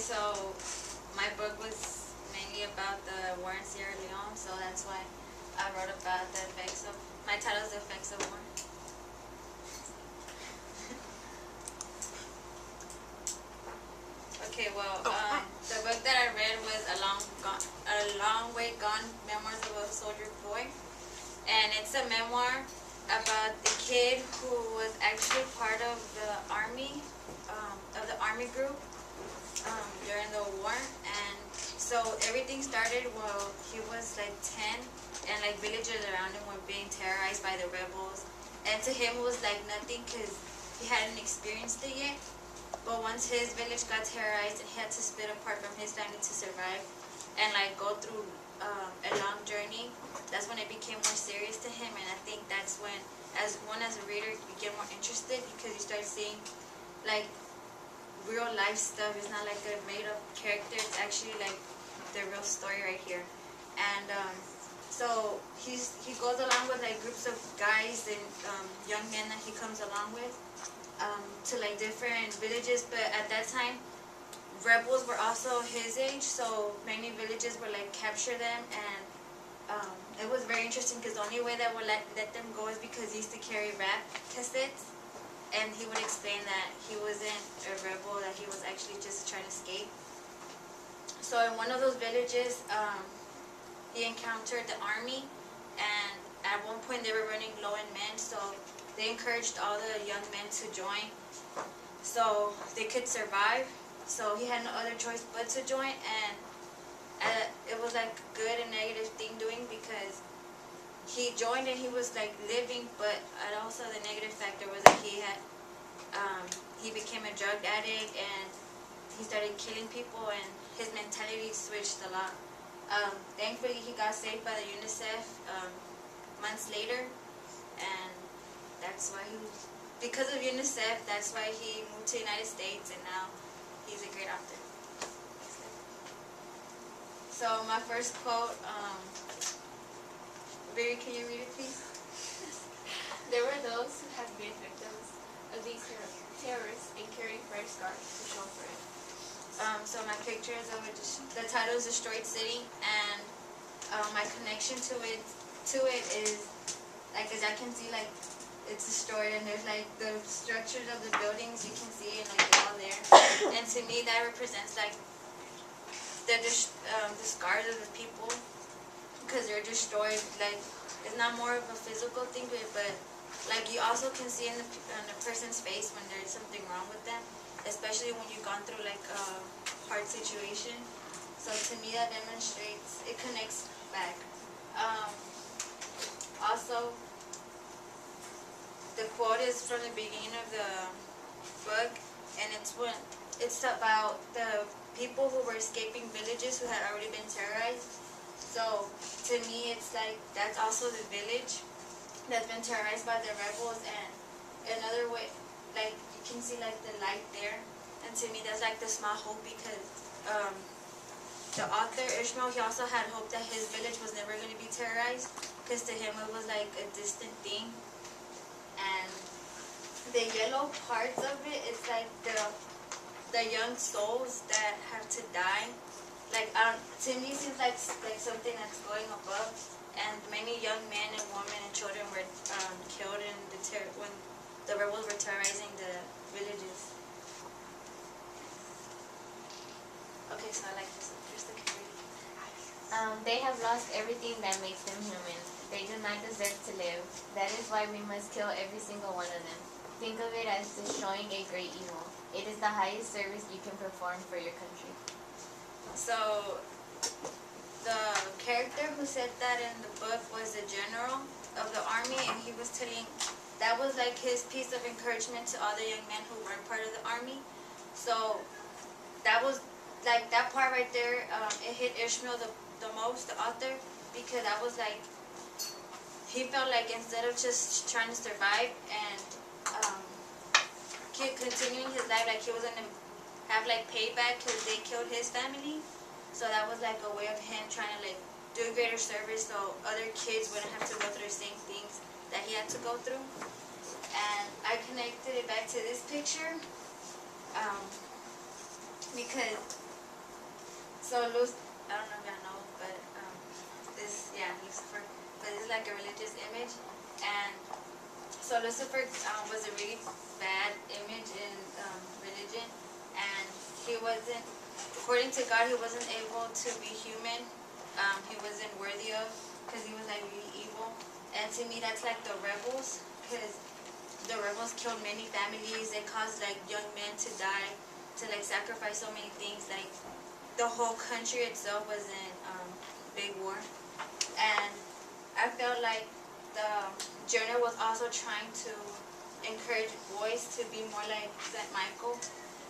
so my book was mainly about the war in Sierra Leone, so that's why I wrote about the effects of, my title is The Effects of War. Okay, well, the book that I read was A Long Way Gone, Memoirs of a Soldier Boy. And it's a memoir about the kid who was actually part of the army group during the war. And so everything started while he was like 10, and like villagers around him were being terrorized by the rebels. And to him it was like nothing because he hadn't experienced it yet. But once his village got terrorized and he had to split apart from his family to survive and like go through a long journey, that's when it became more serious to him. And I think that's when, as a reader, you get more interested because you start seeing like real life stuff. It's not like a made up character. It's actually like the real story right here. And so he goes along with like groups of guys and young men that he comes along with. To like different villages, but at that time rebels were also his age, so many villages would like capture them. And it was very interesting because the only way that would let them go is because he used to carry rap cassettes, and he would explain that he wasn't a rebel, that he was actually just trying to escape. So in one of those villages he encountered the army, and at one point they were running low in men, so they encouraged all the young men to join so they could survive. So he had no other choice but to join, and it was like a good and negative thing doing because he joined and he was like living, but also the negative factor was that he became a drug addict and he started killing people, and his mentality switched a lot. Thankfully he got saved by the UNICEF months later, and that's why because of UNICEF, that's why he moved to the United States, and now he's a great author. So my first quote, Riri, can you read it please? There were those who had been victims of these terrorists and carried fresh scars to show for it. So my picture is of the title is Destroyed City, and my connection to it is like, as I can see, like it's destroyed, and there's like the structures of the buildings you can see, and like they're all there. And to me that represents like the scars of the people because they're destroyed. Like it's not more of a physical thing, but like you also can see in the person's face when there's something wrong with them, especially when you've gone through like a hard situation. So to me that demonstrates, it connects back. Also, the quote is from the beginning of the book, and it's about the people who were escaping villages who had already been terrorized. So to me it's like that's also the village that's been terrorized by the rebels. And another way, like you can see like the light there, and to me that's like the small hope because the author Ishmael, he also had hope that his village was never going to be terrorized because to him it was like a distant thing. And the yellow parts of it, it's like the young souls that have to die. Like to me it seems like something that's going above. And many young men and women and children were killed in when the rebels were terrorizing the villages. Okay, so I like this. Just the They have lost everything that makes them human. They do not deserve to live. That is why we must kill every single one of them. Think of it as destroying a great evil. It is the highest service you can perform for your country. So the character who said that in the book was the general of the army, and he was telling, that was like his piece of encouragement to all the young men who weren't part of the army. So that was like that part right there, it hit Ishmael the most, the author, because that was like, he felt like instead of just trying to survive and keep continuing his life, like he was gonna have like payback because they killed his family. So that was like a way of him trying to like do a greater service so other kids wouldn't have to go through the same things that he had to go through. And I connected it back to this picture because So I don't know if y'all know, but Lucifer, but it's like a religious image, and so Lucifer was a really bad image in religion, and he wasn't, according to God, he wasn't able to be human. He wasn't worthy of, because he was like really evil. And to me, that's like the rebels, because the rebels killed many families. They caused like young men to die, to like sacrifice so many things. Like the whole country itself was in big war, and I felt like the journal was also trying to encourage boys to be more like Saint Michael,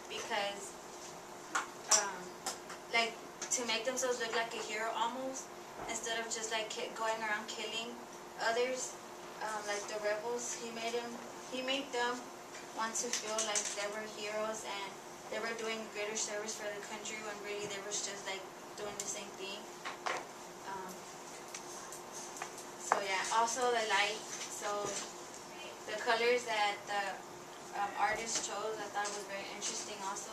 because like to make themselves look like a hero almost, instead of just like going around killing others. Like the rebels, he made them want to feel like they were heroes and they were doing greater service for the country, when really they were just like doing the same thing. So yeah, also the light. So the colors that the artist chose, I thought was very interesting also,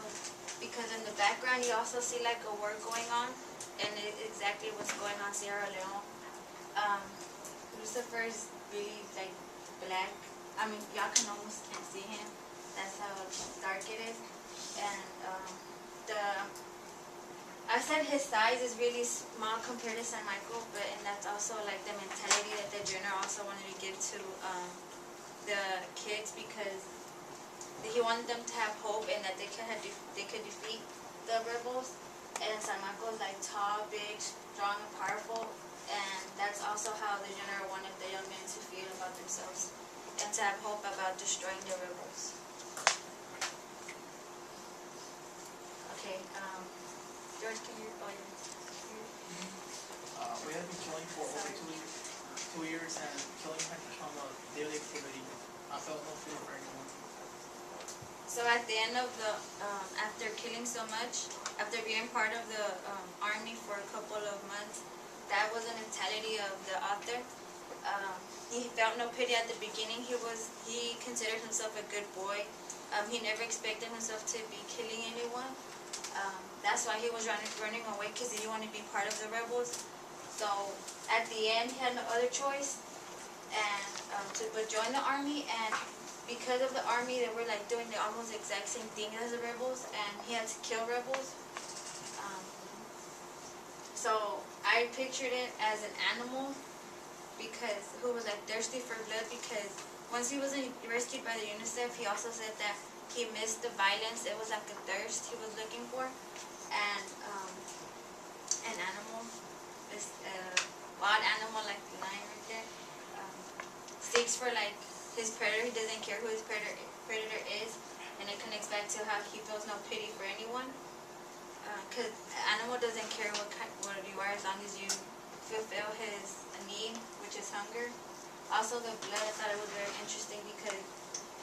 because in the background you also see like a war going on, and exactly what's going on in Sierra Leone. Lucifer's really like black. I mean, y'all can almost can't see him. That's how dark it is. And I said his size is really small compared to Saint Michael, and that's also like the mentality that the journal also wanted to give to the kids, because he wanted them to have hope and that they could defeat the rebels. And Saint Michael is like tall, big, strong, and powerful, and that's also how the general wanted the young men to feel about themselves and to have hope about destroying the rebels. Okay, George, can you go ahead? We have been killing for over 2 years, and killing had become a daily activity. I felt no fear for anyone. So at the end of the, after killing so much, after being part of the army for a couple of months, that was the mentality of the author. He felt no pity at the beginning. He considered himself a good boy. He never expected himself to be killing anyone. That's why he was running away, because he didn't want to be part of the rebels. So at the end, he had no other choice and but join the army. And because of the army, they were like doing the almost exact same thing as the rebels, and he had to kill rebels. So I pictured it as an animal, because who was like thirsty for blood, because once he was rescued by the UNICEF, he also said that he missed the violence. It was like a thirst he was looking for. And an animal, this wild animal like the lion right there, seeks for like his predator. He doesn't care who his predator is, and it connects back to how he feels no pity for anyone, because an animal doesn't care what you are, as long as you fulfill his need, which is hunger. Also the blood, I thought it was very interesting, because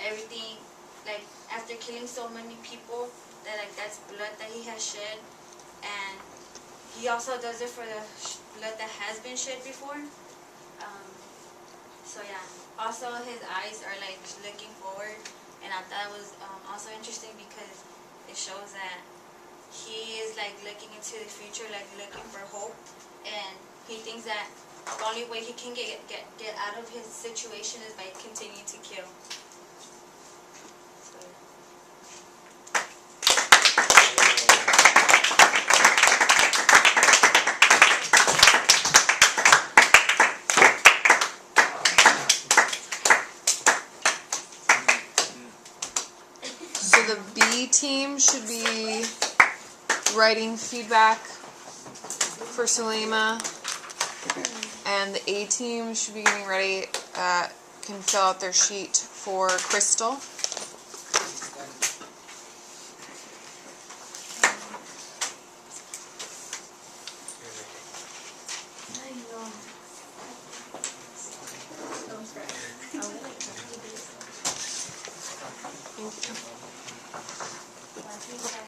everything, like after killing so many people, that like that's blood that he has shed, and he also does it for the blood that has been shed before. So yeah, also his eyes are like looking forward, and I thought it was also interesting, because it shows that he is like looking into the future, like looking for hope, and he thinks that the only way he can get out of his situation is by continuing to kill. So, So the B team should be writing feedback for Sulayma, and the A team should be getting ready, can fill out their sheet for Crystal.